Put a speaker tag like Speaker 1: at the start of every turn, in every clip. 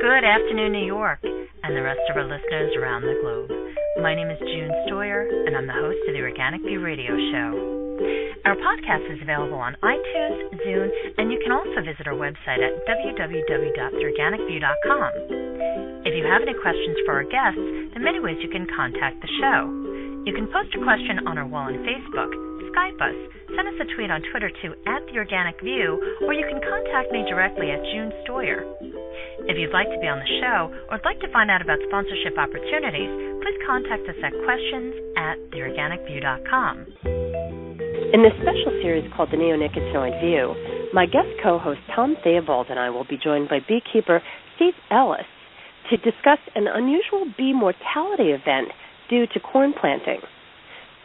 Speaker 1: Good afternoon, New York, and the rest of our listeners around the globe. My name is June Stoyer, and I'm the host of the Organic View radio show. Our podcast is available on iTunes, Zune, and you can also visit our website at www.theorganicview.com. If you have any questions for our guests, there are many ways you can contact the show. You can post a question on our wall on Facebook, Skype us, send us a tweet on Twitter to @TheOrganicView, or you can contact me directly at June Stoyer. If you'd like to be on the show or would like to find out about sponsorship opportunities, please contact us at questions@theorganicview.com. In this special series called the Neonicotinoid View, my guest co-host Tom Theobald and I will be joined by beekeeper Steve Ellis to discuss an unusual bee mortality event due to corn planting.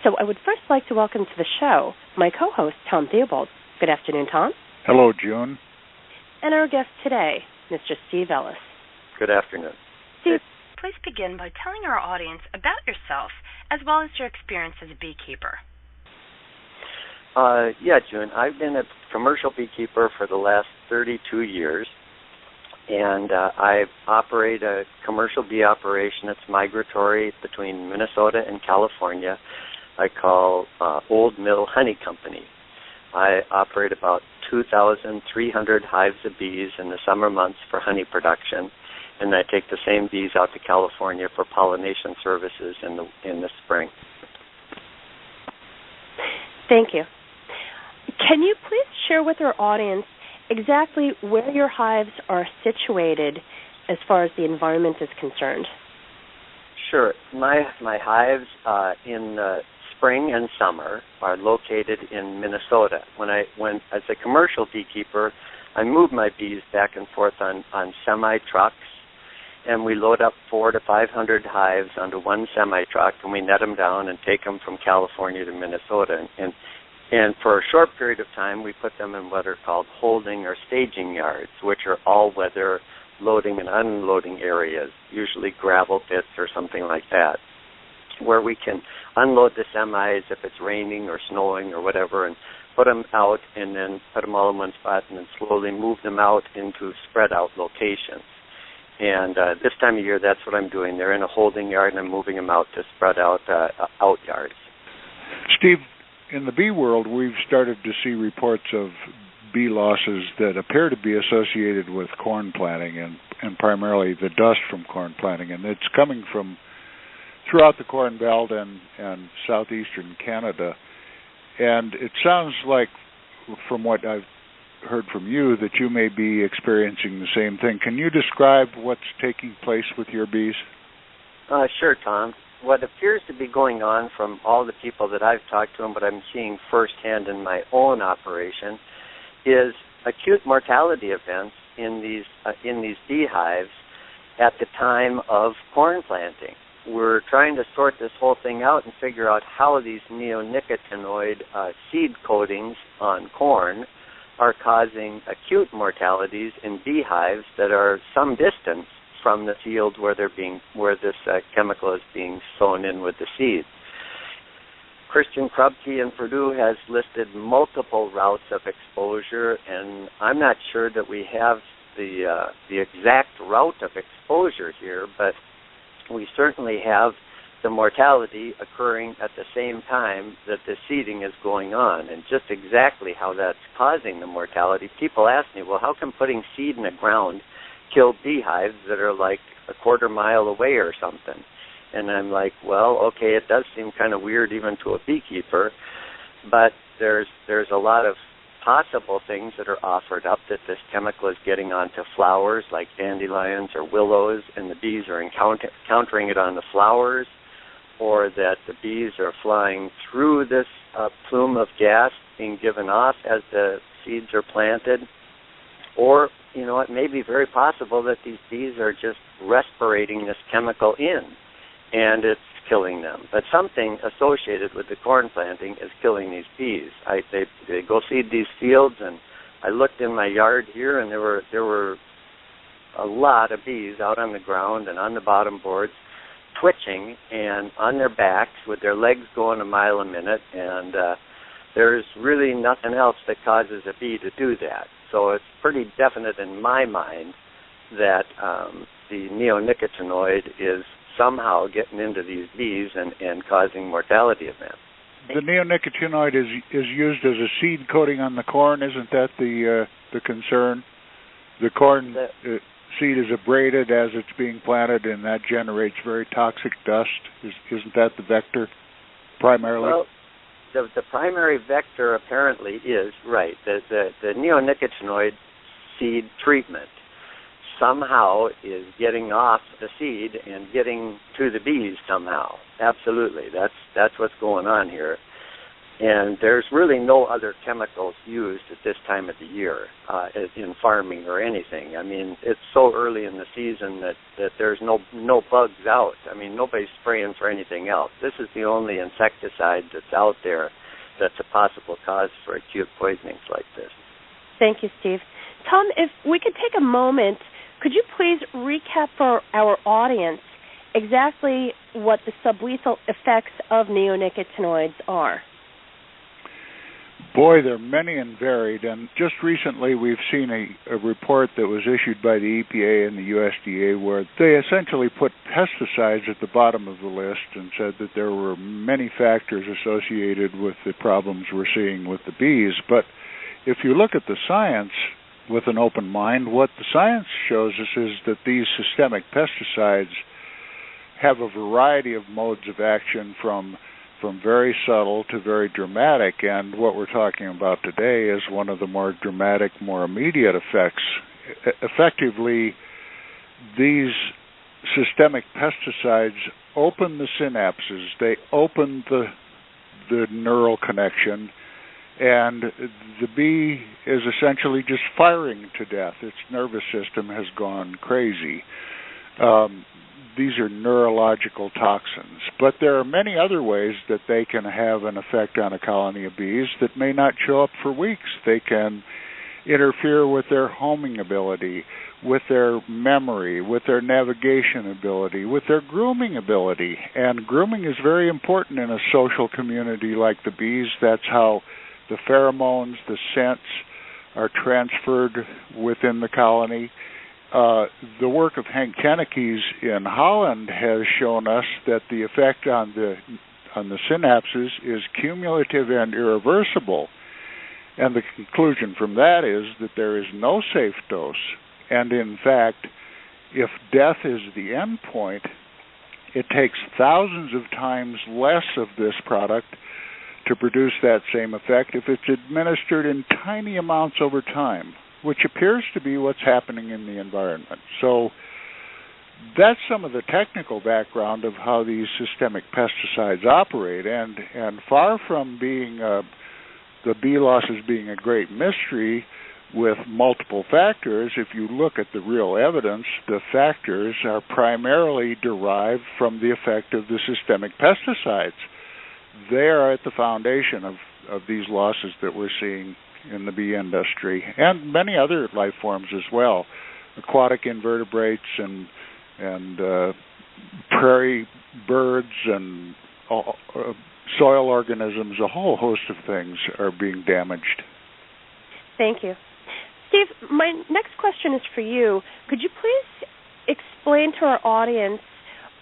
Speaker 1: So I would first like to welcome to the show my co-host, Tom Theobald. Good afternoon, Tom.
Speaker 2: Hello, June.
Speaker 1: And our guest today, Mr. Steve Ellis.
Speaker 3: Good afternoon.
Speaker 1: Steve, please begin by telling our audience about yourself as well as your experience as a beekeeper.
Speaker 3: June, I've been a commercial beekeeper for the last 32 years, and I operate a commercial bee operation that's migratory between Minnesota and California. I call Old Mill Honey Company. I operate about 2,300 hives of bees in the summer months for honey production, and I take the same bees out to California for pollination services in the spring.
Speaker 1: Thank you. Can you please share with our audience exactly where your hives are situated as far as the environment is concerned?
Speaker 3: Sure. My hives in the spring and summer are located in Minnesota. When as a commercial beekeeper, I move my bees back and forth on semi-trucks, and we load up 400 to 500 hives onto one semi-truck, and we net them down and take them from California to Minnesota. And for a short period of time, we put them in what are called holding or staging yards, which are all-weather loading and unloading areas, usually gravel pits or something like that, where we can unload the semis if it's raining or snowing or whatever, and put them out and then put them all in one spot and then slowly move them out into spread-out locations. And this time of year, that's what I'm doing. They're in a holding yard, and I'm moving them out to spread-out out yards.
Speaker 2: Steve, in the bee world, we've started to see reports of bee losses that appear to be associated with corn planting and primarily the dust from corn planting. And it's coming from throughout the Corn Belt and southeastern Canada. And it sounds like, from what I've heard from you, that you may be experiencing the same thing. Can you describe what's taking place with your bees?
Speaker 3: Sure, Tom. What appears to be going on from all the people that I've talked to and what I'm seeing firsthand in my own operation is acute mortality events in these beehives at the time of corn planting. We're trying to sort this whole thing out and figure out how these neonicotinoid seed coatings on corn are causing acute mortalities in beehives that are some distance from the field where this chemical is being sown in with the seeds. Christian Krupke in Purdue has listed multiple routes of exposure, and I'm not sure that we have the exact route of exposure here, but we certainly have the mortality occurring at the same time that the seeding is going on. And just exactly how that's causing the mortality, people ask me, well, how come putting seed in the ground kill beehives that are like a quarter mile away or something? And I'm like, well, okay, it does seem kind of weird even to a beekeeper, but there's a lot of possible things that are offered up that this chemical is getting onto flowers like dandelions or willows, and the bees are encountering it on the flowers, or that the bees are flying through this plume of gas being given off as the seeds are planted. Or, it may be very possible that these bees are just respirating this chemical in, and it's killing them. But something associated with the corn planting is killing these bees. They go seed these fields, and I looked in my yard here, and there were a lot of bees out on the ground and on the bottom boards, twitching and on their backs with their legs going a mile a minute, and there's really nothing else that causes a bee to do that. So it's pretty definite in my mind that the neonicotinoid is somehow getting into these bees and causing mortality events.
Speaker 2: The neonicotinoid is used as a seed coating on the corn. Isn't that the concern? The corn seed is abraded as it's being planted, and that generates very toxic dust. Isn't that the vector primarily?
Speaker 3: Well, the primary vector apparently is, right, the neonicotinoid seed treatment somehow is getting off the seed and getting to the bees somehow. Absolutely. That's what's going on here. And there's really no other chemicals used at this time of the year in farming or anything. I mean, it's so early in the season that there's no bugs out. I mean, nobody's spraying for anything else. This is the only insecticide that's out there that's a possible cause for acute poisonings like this.
Speaker 4: Thank you, Steve. Tom, if we could take a moment, could you please recap for our audience exactly what the sublethal effects of neonicotinoids are?
Speaker 2: Boy, they're many and varied, and just recently we've seen a report that was issued by the EPA and the USDA where they essentially put pesticides at the bottom of the list and said that there were many factors associated with the problems we're seeing with the bees. But if you look at the science with an open mind, what the science shows us is that these systemic pesticides have a variety of modes of action from very subtle to very dramatic, and what we're talking about today is one of the more dramatic, more immediate effects. Effectively, these systemic pesticides open the synapses, they open the neural connection, and the bee is essentially just firing to death. Its nervous system has gone crazy. These are neurological toxins. But there are many other ways that they can have an effect on a colony of bees that may not show up for weeks. They can interfere with their homing ability, with their memory, with their navigation ability, with their grooming ability. And grooming is very important in a social community like the bees. That's how the pheromones, the scents, are transferred within the colony. The work of Henk Kennekes in Holland has shown us that the effect on the synapses is cumulative and irreversible. And the conclusion from that is that there is no safe dose. And in fact, if death is the end point, it takes thousands of times less of this product to produce that same effect if it's administered in tiny amounts over time, which appears to be what's happening in the environment. So that's some of the technical background of how these systemic pesticides operate, and far from being the bee losses being a great mystery with multiple factors, if you look at the real evidence, the factors are primarily derived from the effect of the systemic pesticides. They are at the foundation of these losses that we're seeing in the bee industry, and many other life forms as well, aquatic invertebrates and prairie birds and soil organisms. A whole host of things are being damaged.
Speaker 4: Thank you. Steve, my next question is for you. Could you please explain to our audience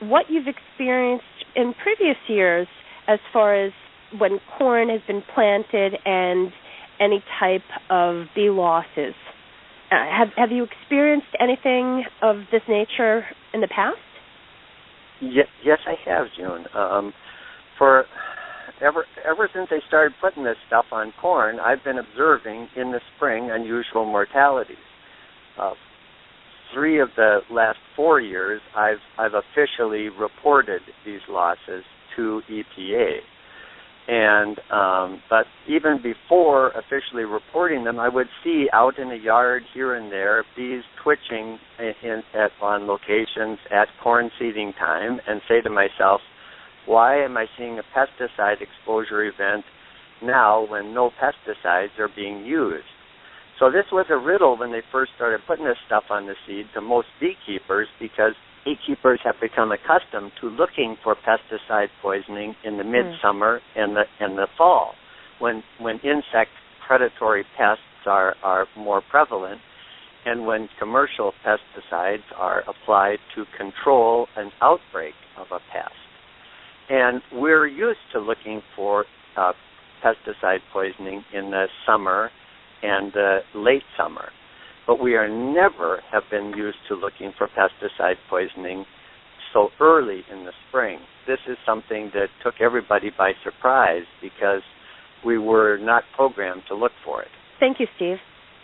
Speaker 4: what you've experienced in previous years as far as when corn has been planted and any type of bee losses? Have you experienced anything of this nature in the past?
Speaker 3: Yes, I have, June. Ever since I started putting this stuff on corn, I've been observing in the spring unusual mortalities. 3 of the last 4 years, I've officially reported these losses to EPA. And but even before officially reporting them, I would see out in the yard here and there bees twitching on locations at corn seeding time, and say to myself, why am I seeing a pesticide exposure event now when no pesticides are being used? So this was a riddle when they first started putting this stuff on the seed to most beekeepers, because beekeepers have become accustomed to looking for pesticide poisoning in the midsummer and the fall, when insect predatory pests are more prevalent. and when commercial pesticides are applied to control an outbreak of a pest. And we're used to looking for pesticide poisoning in the summer and late summer, but we are never have been used to looking for pesticide poisoning so early in the spring. This is something that took everybody by surprise because we were not programmed to look for it.
Speaker 4: Thank you, Steve.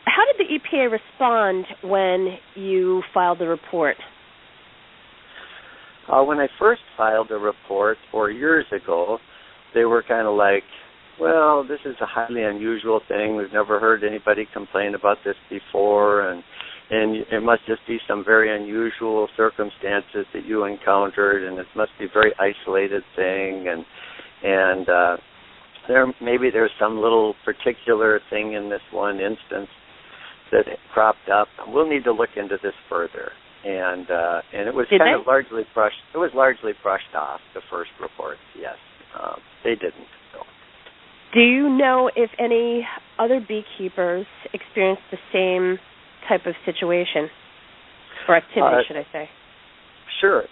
Speaker 4: How did the EPA respond when you filed the report?
Speaker 3: When I first filed a report 4 years ago, they were kind of like, well, this is a highly unusual thing. We've never heard anybody complain about this before, and it must just be some very unusual circumstances that you encountered, and it must be a very isolated thing, and maybe there's some little particular thing in this one instance that cropped up. We'll need to look into this further. And it was largely brushed. It was largely brushed off, the first reports. Yes, they didn't. So.
Speaker 4: Do you know if any other beekeepers experienced the same type of situation or activity, should I say?
Speaker 3: Sure.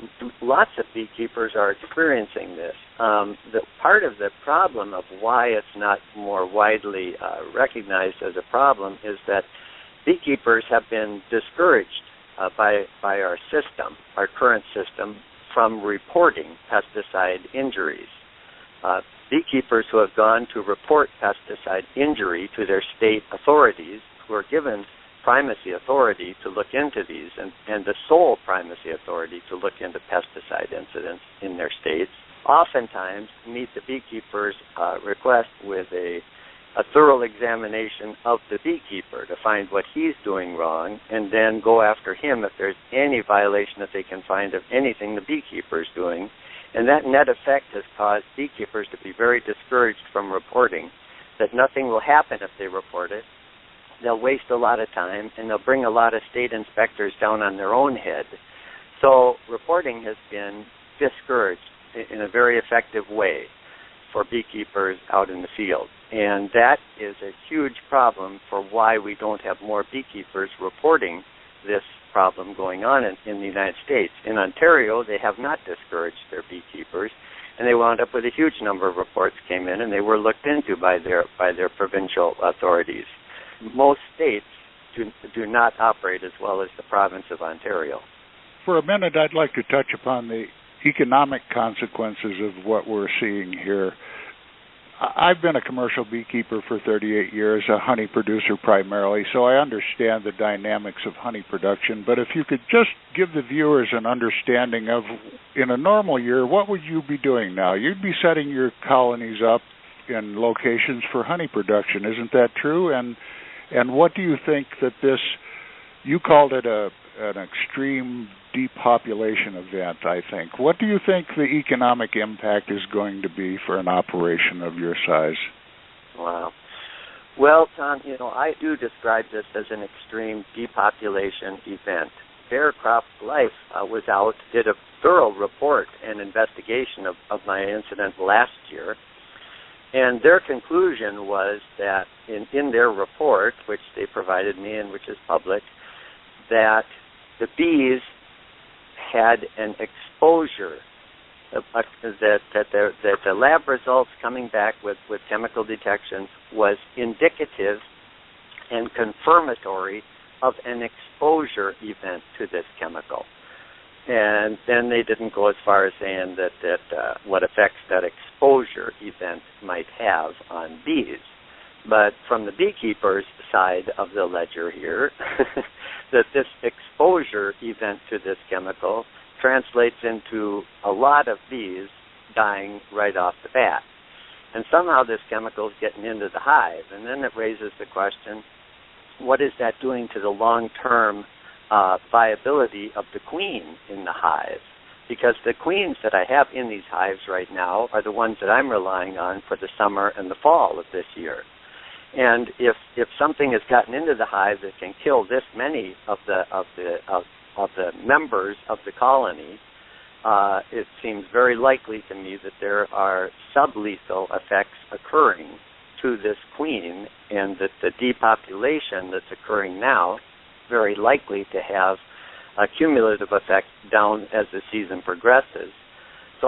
Speaker 3: Lots of beekeepers are experiencing this. The part of the problem of why it's not more widely recognized as a problem is that beekeepers have been discouraged by our system, our current system, from reporting pesticide injuries. Beekeepers who have gone to report pesticide injury to their state authorities, who are given primacy authority to look into these and the sole primacy authority to look into pesticide incidents in their states, oftentimes meet the beekeeper's request with a thorough examination of the beekeeper to find what he's doing wrong, and then go after him if there's any violation that they can find of anything the beekeeper's doing. And that net effect has caused beekeepers to be very discouraged from reporting, that nothing will happen if they report it. They'll waste a lot of time, and they'll bring a lot of state inspectors down on their own head. So reporting has been discouraged in a very effective way for beekeepers out in the field. And that is a huge problem for why we don't have more beekeepers reporting this problem going on in the United States. In Ontario, they have not discouraged their beekeepers, and they wound up with a huge number of reports came in, and they were looked into by their provincial authorities. Most states do not operate as well as the province of Ontario.
Speaker 2: For a minute, I'd like to touch upon the economic consequences of what we're seeing here. I've been a commercial beekeeper for 38 years, a honey producer primarily, so I understand the dynamics of honey production. But if you could just give the viewers an understanding of, in a normal year, what would you be doing now? You'd be setting your colonies up in locations for honey production, isn't that true? And what do you think that this, you called it an extreme depopulation event, I think. What do you think the economic impact is going to be for an operation of your size?
Speaker 3: Wow. Well, Tom, I do describe this as an extreme depopulation event. Bear Crop Life was out, did a thorough report and investigation of my incident last year, and their conclusion was that in their report, which they provided me and which is public, that the bees had an exposure, that the lab results coming back with chemical detections was indicative and confirmatory of an exposure event to this chemical. And then they didn't go as far as saying that what effects that exposure event might have on bees. But from the beekeeper's side of the ledger here, that this exposure event to this chemical translates into a lot of bees dying right off the bat. And somehow this chemical is getting into the hive. And then it raises the question, what is that doing to the long-term viability of the queen in the hive? Because the queens that I have in these hives right now are the ones that I'm relying on for the summer and the fall of this year. And if something has gotten into the hive that can kill this many of the members of the colony, it seems very likely to me that there are sublethal effects occurring to this queen, and that the depopulation that's occurring now very likely to have a cumulative effect down as the season progresses. So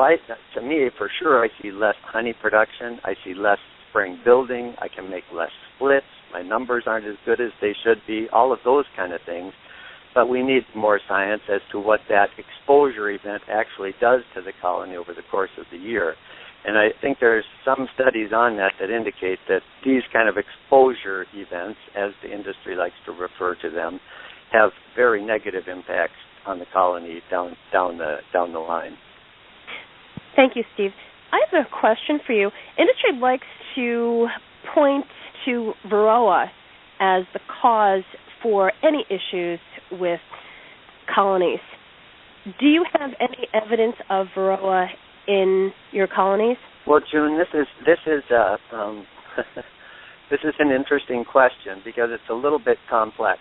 Speaker 3: to me, for sure, I see less honey production. I see less spring building. I can make less splits. My numbers aren't as good as they should be, all of those kind of things. But we need more science as to what that exposure event actually does to the colony over the course of the year. And I think there's some studies on that indicate that these kind of exposure events, as the industry likes to refer to them, have very negative impacts on the colony down the line.
Speaker 4: Thank you, Steve. I have a question for you. Industry likes to point to Varroa as the cause for any issues with colonies. Do you have any evidence of Varroa in your colonies?
Speaker 3: Well, June, this is this is an interesting question because it's a little bit complex.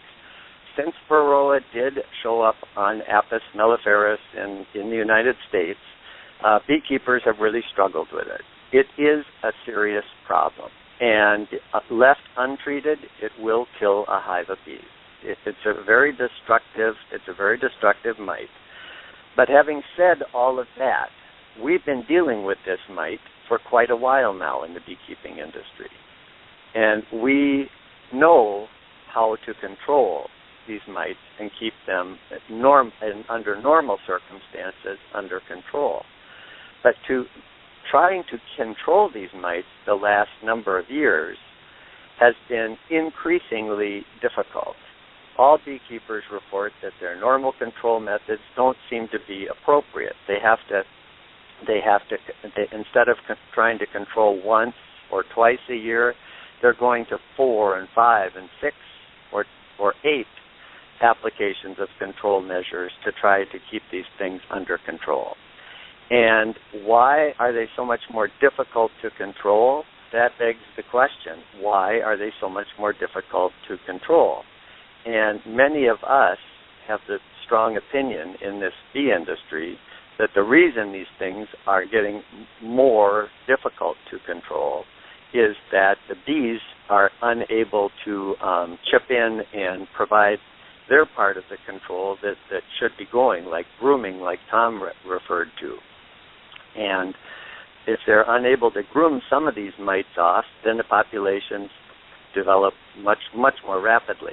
Speaker 3: Since Varroa did show up on Apis melliferus in the United States, beekeepers have really struggled with it. It is a serious problem, and left untreated, it will kill a hive of bees. It's a very destructive mite. But having said all of that, we've been dealing with this mite for quite a while now in the beekeeping industry, and we know how to control these mites and keep them under normal circumstances under control. But trying to control these mites the last number of years has been increasingly difficult. All beekeepers report that their normal control methods don't seem to be appropriate. They have to instead of trying to control once or twice a year, they're going to 4 and 5 and 6 or 8 applications of control measures to try to keep these things under control. And why are they so much more difficult to control? That begs the question, why are they so much more difficult to control? And many of us have the strong opinion in this bee industry that the reason these things are getting more difficult to control is that the bees are unable to chip in and provide their part of the control that should be going, like grooming, like Tom referred to. And if they're unable to groom some of these mites off, then the populations develop much, much more rapidly.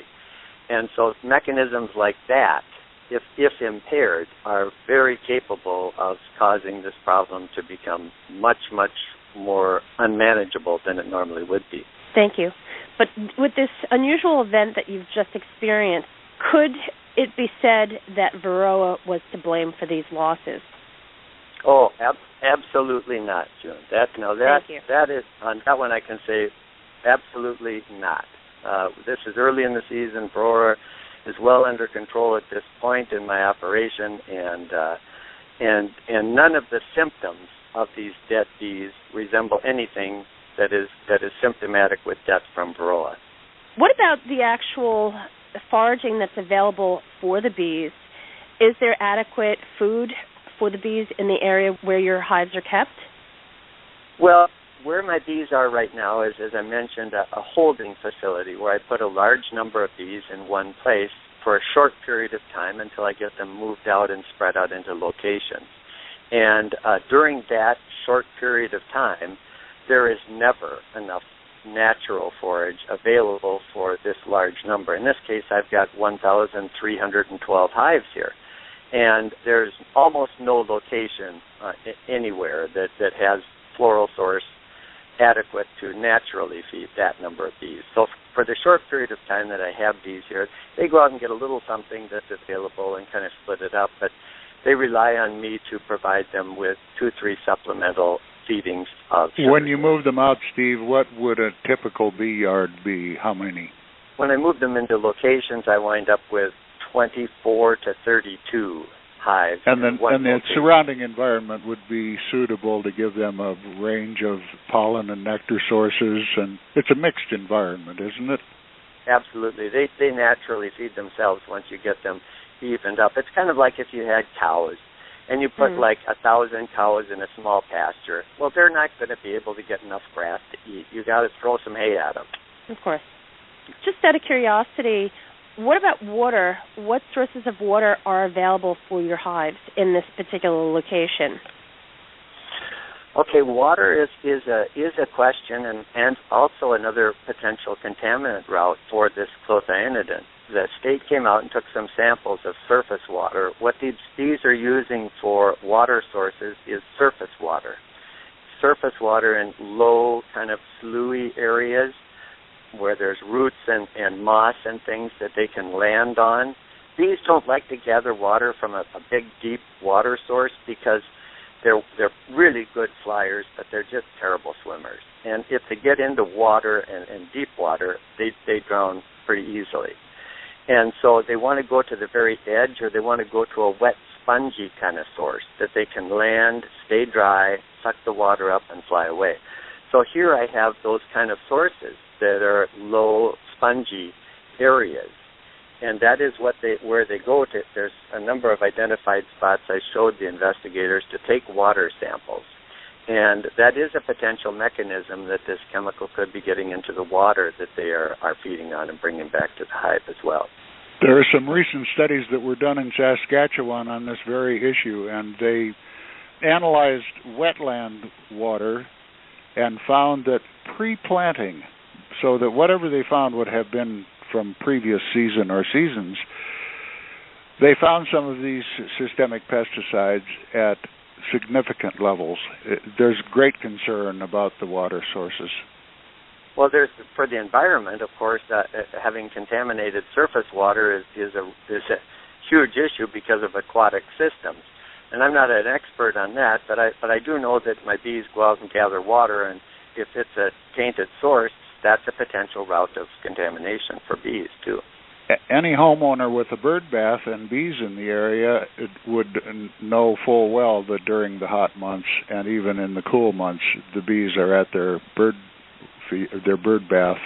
Speaker 3: And so mechanisms like that, if impaired, are very capable of causing this problem to become much, much more unmanageable than it normally would be.
Speaker 4: Thank you. But with this unusual event that you've just experienced, could it be said that Varroa was to blame for these losses?
Speaker 3: Oh, absolutely not, June.
Speaker 4: Thank you.
Speaker 3: That is, on that one I can say absolutely not. This is early in the season. Varroa is well under control at this point in my operation, and none of the symptoms of these dead bees resemble anything that is symptomatic with death from Varroa.
Speaker 4: What about the actual foraging that's available for the bees? Is there adequate food for the bees in the area where your hives are kept?
Speaker 3: Well, where my bees are right now is, as I mentioned, a holding facility where I put a large number of bees in one place for a short period of time until I get them moved out and spread out into locations. And during that short period of time, there is never enough natural forage available for this large number. In this case, I've got 1,312 hives here. And there's almost no location anywhere that has floral source adequate to naturally feed that number of bees. So for the short period of time that I have bees here, they go out and get a little something that's available and kind of split it up, but they rely on me to provide them with 2-3 supplemental feedings of sugar.
Speaker 2: When you move them out, Steve, what would a typical bee yard be? How many?
Speaker 3: When I move them into locations, I wind up with 24 to 32 hives.
Speaker 2: And the surrounding environment would be suitable to give them a range of pollen and nectar sources, and it's a mixed environment, isn't it?
Speaker 3: Absolutely. They naturally feed themselves once you get them evened up. It's kind of like if you had cows and you put like 1,000 cows in a small pasture. Well, they're not going to be able to get enough grass to eat. You got to throw some hay at them.
Speaker 4: Of course. Just out of curiosity, what about water? What sources of water are available for your hives in this particular location?
Speaker 3: Okay, water is a question and also another potential contaminant route for this clothianidin. The state came out and took some samples of surface water. What these bees are using for water sources is surface water. Surface water in low, kind of sloughly areas where there's roots and moss and things that they can land on. Bees don't like to gather water from a big, deep water source because they're really good flyers, but they're just terrible swimmers. And if they get into water and deep water, they drown pretty easily. And so they want to go to the very edge, or they want to go to a wet, spongy kind of source that they can land, stay dry, suck the water up, and fly away. So here I have those kind of sources that are low, spongy areas. And that is where they go to. There's a number of identified spots I showed the investigators to take water samples. And that is a potential mechanism that this chemical could be getting into the water that they are feeding on and bringing back to the hive as well.
Speaker 2: There are some recent studies that were done in Saskatchewan on this very issue, and they analyzed wetland water and found that pre-planting, so that whatever they found would have been from previous season or seasons, they found some of these systemic pesticides at significant levels. There's great concern about the water sources.
Speaker 3: Well, there's, for the environment, of course, having contaminated surface water is a huge issue because of aquatic systems. And I'm not an expert on that, but I do know that my bees go out and gather water, and if it's a tainted source, that's a potential route of contamination for bees, too.
Speaker 2: Any homeowner with a bird bath and bees in the area would know full well that during the hot months and even in the cool months, the bees are at their bird bath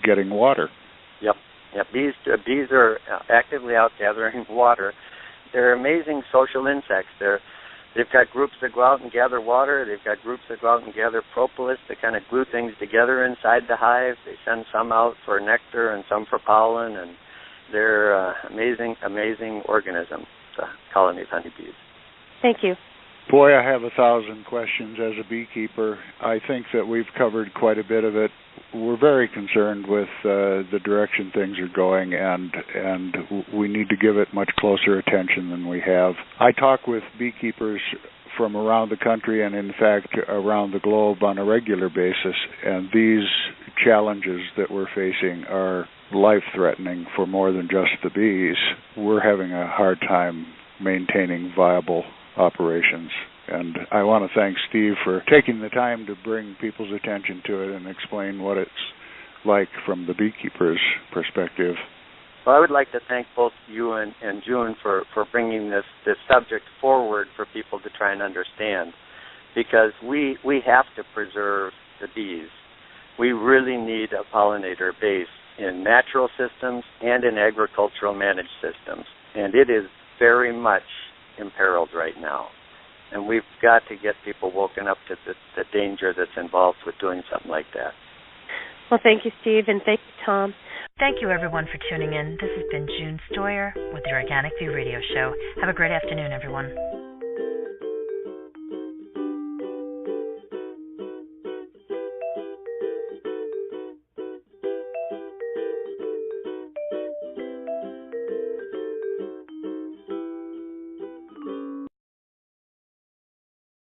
Speaker 2: getting water.
Speaker 3: Yep. Bees are actively out gathering water. They're amazing social insects. They've got groups that go out and gather water. They've got groups that go out and gather propolis to kind of glue things together inside the hive. They send some out for nectar and some for pollen, and they're amazing organisms, the colony of honeybees.
Speaker 4: Thank you.
Speaker 2: Boy, I have 1,000 questions as a beekeeper. I think that we've covered quite a bit of it. We're very concerned with the direction things are going, and we need to give it much closer attention than we have. I talk with beekeepers from around the country and, in fact, around the globe on a regular basis, and these challenges that we're facing are life-threatening for more than just the bees. We're having a hard time maintaining viable operations. And I want to thank Steve for taking the time to bring people's attention to it and explain what it's like from the beekeeper's perspective.
Speaker 3: Well, I would like to thank both you and June for bringing this subject forward for people to try and understand, because we have to preserve the bees. We really need a pollinator base in natural systems and in agricultural managed systems, and it is very much imperiled right now. And we've got to get people woken up to the danger that's involved with doing something like that.
Speaker 4: Well, thank you, Steve, and thank you, Tom.
Speaker 1: Thank you, everyone, for tuning in. This has been June Stoyer with the Organic View Radio Show. Have a great afternoon, everyone.